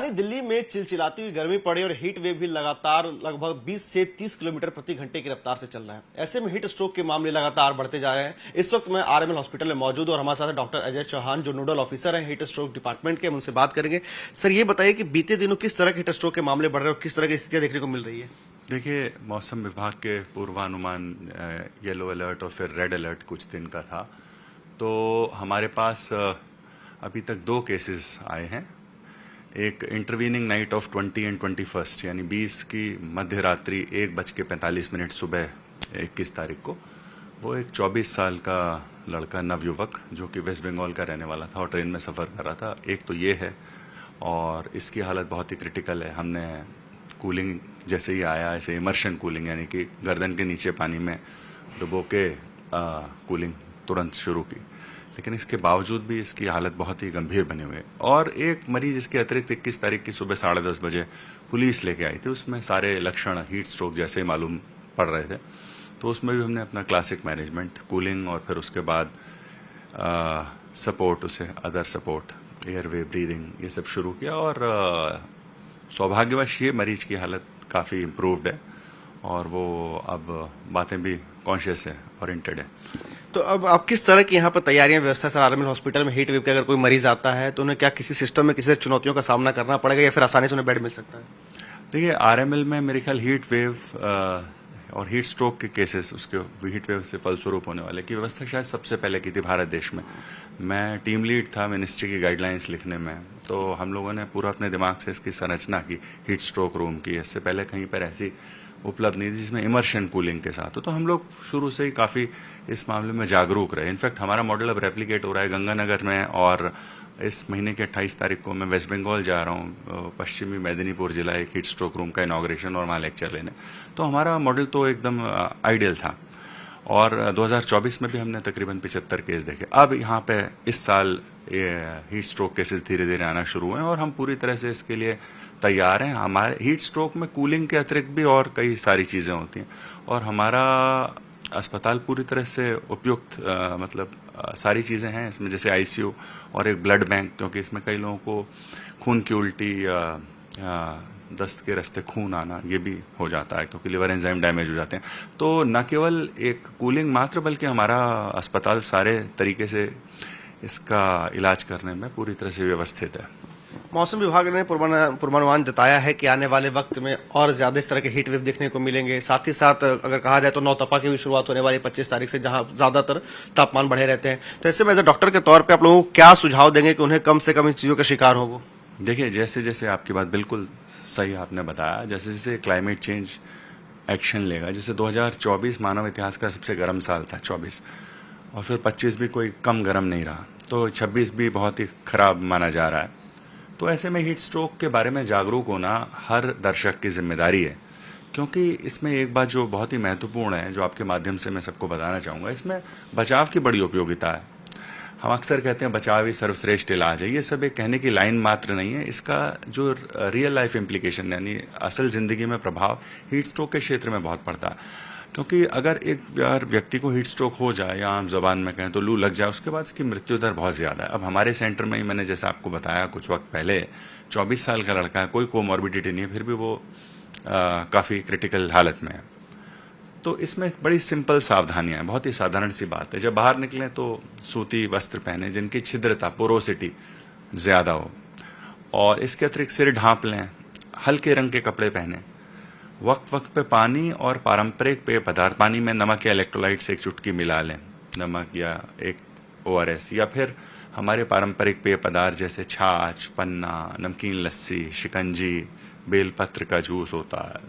राजधानी दिल्ली में चिलचिलाती हुई गर्मी पड़ी और हीट वेव भी लगातार लगभग 20 से 30 किलोमीटर प्रति घंटे की रफ्तार से चल रहा है। ऐसे में हीट स्ट्रोक के मामले लगातार बढ़ते जा रहे हैं। इस वक्त मैं आरएमएल हॉस्पिटल में मौजूद हूं और हमारे साथ डॉक्टर अजय चौहान, जो नोडल ऑफिसर हैं हीट स्ट्रोक डिपार्टमेंट के। हम उनसे बात करेंगे। सर, ये बताइए कि बीते दिनों किस तरह के हीट स्ट्रोक के मामले बढ़ रहे हैं और किस तरह की स्थितियां देखने को मिल रही है? देखिए, मौसम विभाग के पूर्वानुमान येलो अलर्ट और फिर रेड अलर्ट कुछ दिन का था, तो हमारे पास अभी तक 2 केसेस आए हैं। एक इंटरवीनिंग नाइट ऑफ 20 एंड 21 यानी 20 की मध्य रात्रि 1:45 सुबह 21 तारीख को वो एक 24 साल का लड़का नवयुवक जो कि वेस्ट बंगाल का रहने वाला था और ट्रेन में सफ़र कर रहा था। एक तो ये है और इसकी हालत बहुत ही क्रिटिकल है। हमने कूलिंग जैसे ही आया ऐसे इमर्शन कूलिंग यानी कि गर्दन के नीचे पानी में डुबो के कूलिंग तुरंत शुरू की, लेकिन इसके बावजूद भी इसकी हालत बहुत ही गंभीर बनी हुई है। और एक मरीज इसके अतिरिक्त 21 तारीख की सुबह 10:30 बजे पुलिस लेके आई थी। उसमें सारे लक्षण हीट स्ट्रोक जैसे ही मालूम पड़ रहे थे, तो उसमें भी हमने अपना क्लासिक मैनेजमेंट कूलिंग और फिर उसके बाद सपोर्ट, उसे अदर सपोर्ट, एयरवे, ब्रीदिंग, ये सब शुरू किया। और सौभाग्यवश ये मरीज की हालत काफ़ी इम्प्रूव्ड है और वो अब बातें भी कॉन्शियस है, ओरिएंटेड है। तो अब आप किस तरह की यहाँ पर तैयारियां व्यवस्था सर आरएमएल हॉस्पिटल में हीट वेव के अगर कोई मरीज आता है तो उन्हें क्या किसी सिस्टम में किसी चुनौतियों का सामना करना पड़ेगा या फिर आसानी से उन्हें बेड मिल सकता है? देखिए, आरएमएल में मेरे ख्याल हीट वेव और हीट स्ट्रोक के केसेस, उसके हीट वेव से फलस्वरूप होने वाले की व्यवस्था शायद सबसे पहले की थी भारत देश में। मैं टीम लीड था मिनिस्ट्री की गाइडलाइंस लिखने में, तो हम लोगों ने पूरा अपने दिमाग से इसकी संरचना की हीट स्ट्रोक रूम की। इससे पहले कहीं पर ऐसी उपलब्ध नहीं थी जिसमें इमर्शन कूलिंग के साथ हो, तो हम लोग शुरू से ही काफ़ी इस मामले में जागरूक रहे। इनफैक्ट हमारा मॉडल अब रेप्लिकेट हो रहा है गंगानगर में, और इस महीने के 28 तारीख को मैं वेस्ट बंगाल जा रहा हूँ, पश्चिमी मेदिनीपुर जिला, एक हीट स्ट्रोक रूम का इनॉग्रेशन और वहाँ लेक्चर लेने। तो हमारा मॉडल तो एकदम आइडियल था और 2024 में भी हमने तकरीबन 75 केस देखे। अब यहाँ पे इस साल हीट स्ट्रोक केसेस धीरे धीरे आना शुरू हुए हैं और हम पूरी तरह से इसके लिए तैयार हैं। हमारे हीट स्ट्रोक में कूलिंग के अतिरिक्त भी और कई सारी चीज़ें होती हैं और हमारा अस्पताल पूरी तरह से उपयुक्त सारी चीज़ें हैं इसमें, जैसे आईसीयू और एक ब्लड बैंक, क्योंकि इसमें कई लोगों को खून की उल्टी, दस्त के रास्ते खून आना ये भी हो जाता है क्योंकि लिवर एंजाइम डैमेज हो जाते हैं। तो न केवल एक कूलिंग मात्र बल्कि हमारा अस्पताल सारे तरीके से इसका इलाज करने में पूरी तरह से व्यवस्थित है। मौसम विभाग ने पूर्वानुमान जताया है कि आने वाले वक्त में और ज्यादा इस तरह के हीट वेव देखने को मिलेंगे। साथ ही साथ अगर कहा जाए तो नौतपा की भी शुरुआत होने वाली 25 तारीख से, जहां ज्यादातर तापमान बढ़े रहते हैं। तो ऐसे में एज ए डॉक्टर के तौर पे आप लोगों को क्या सुझाव देंगे कि उन्हें कम से कम इन चीजों का शिकार हो? वो देखिए, जैसे जैसे आपकी बात बिल्कुल सही आपने बताया, जैसे जैसे क्लाइमेट चेंज एक्शन लेगा, जैसे 2024 मानव इतिहास का सबसे गर्म साल था 24, और फिर 25 भी कोई कम गर्म नहीं रहा, तो 26 भी बहुत ही खराब माना जा रहा है। तो ऐसे में हीट स्ट्रोक के बारे में जागरूक होना हर दर्शक की जिम्मेदारी है, क्योंकि इसमें एक बात जो बहुत ही महत्वपूर्ण है, जो आपके माध्यम से मैं सबको बताना चाहूँगा, इसमें बचाव की बड़ी उपयोगिता है। हम अक्सर कहते हैं बचाव ही सर्वश्रेष्ठ इलाज है। ये सब एक कहने की लाइन मात्र नहीं है, इसका जो रियल लाइफ इम्प्लीकेशन यानी असल ज़िंदगी में प्रभाव हीट स्ट्रोक के क्षेत्र में बहुत पड़ता है। क्योंकि अगर एक व्यक्ति को हीट स्ट्रोक हो जाए या आम जबान में कहें तो लू लग जाए, उसके बाद इसकी मृत्यु दर बहुत ज़्यादा है। अब हमारे सेंटर में ही मैंने जैसे आपको बताया कुछ वक्त पहले, 24 साल का लड़का है, कोई कोमॉर्बिडिटी नहीं है, फिर भी वो काफ़ी क्रिटिकल हालत में है। तो इसमें बड़ी सिंपल सावधानियां हैं, बहुत ही साधारण सी बात है। जब बाहर निकलें तो सूती वस्त्र पहने जिनकी छिद्रता, पोरोसिटी ज़्यादा हो, और इसके अतिरिक्त सिर ढांप लें, हल्के रंग के कपड़े पहने, वक्त वक्त पे पानी और पारंपरिक पेय पदार्थ, पानी में नमक या इलेक्ट्रोलाइट से एक चुटकी मिला लें, नमक या एक ORS, या फिर हमारे पारंपरिक पेय पदार्थ जैसे छाछ, पन्ना, नमकीन लस्सी, शिकंजी, बेलपत्र का जूस होता है,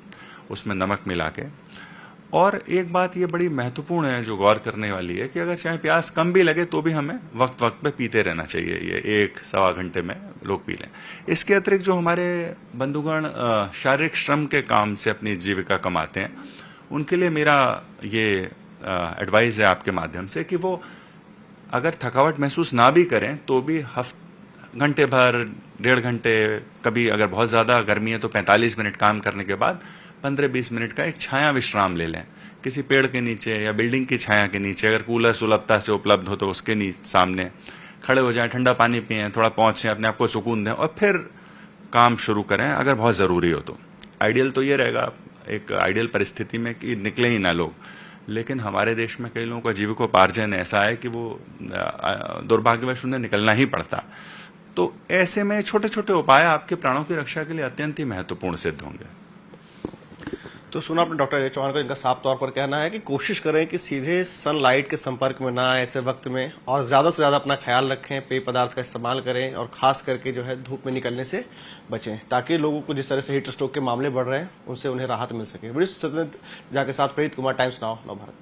उसमें नमक मिला के। और एक बात ये बड़ी महत्वपूर्ण है जो गौर करने वाली है कि अगर चाहे प्यास कम भी लगे तो भी हमें वक्त वक्त पे पीते रहना चाहिए। ये 1-1.25 घंटे में लोग पी लें। इसके अतिरिक्त जो हमारे बंधुगण शारीरिक श्रम के काम से अपनी जीविका कमाते हैं, उनके लिए मेरा ये एडवाइस है आपके माध्यम से कि वो अगर थकावट महसूस ना भी करें तो भी घंटे भर, 1.5 घंटे, कभी अगर बहुत ज़्यादा गर्मी है तो 45 मिनट काम करने के बाद 15-20 मिनट का एक छाया विश्राम ले लें, किसी पेड़ के नीचे या बिल्डिंग की छाया के नीचे। अगर कूलर सुलभता से उपलब्ध हो तो उसके सामने खड़े हो जाएं, ठंडा पानी पिएं, थोड़ा पहुँचें, अपने आप को सुकून दें और फिर काम शुरू करें अगर बहुत ज़रूरी हो तो। आइडियल तो ये रहेगा एक आइडियल परिस्थिति में कि निकले ही ना लोग, लेकिन हमारे देश में कई लोगों का जीविकोपार्जन ऐसा है कि वो दुर्भाग्यवश उन्हें निकलना ही पड़ता। तो ऐसे में छोटे छोटे उपाय आपके प्राणों की रक्षा के लिए अत्यंत ही महत्वपूर्ण सिद्ध होंगे। तो सुना आपने डॉक्टर अजय चौहान का, इनका साफ तौर पर कहना है कि कोशिश करें कि सीधे सनलाइट के संपर्क में ना आए ऐसे वक्त में, और ज्यादा से ज्यादा अपना ख्याल रखें, पेय पदार्थ का इस्तेमाल करें और खास करके जो है धूप में निकलने से बचें, ताकि लोगों को जिस तरह से हीट स्ट्रोक के मामले बढ़ रहे हैं उनसे उन्हें राहत मिल सके। बड़ी जाके साथ प्रेरित कुमार, टाइम्स नाउ, नव भारत।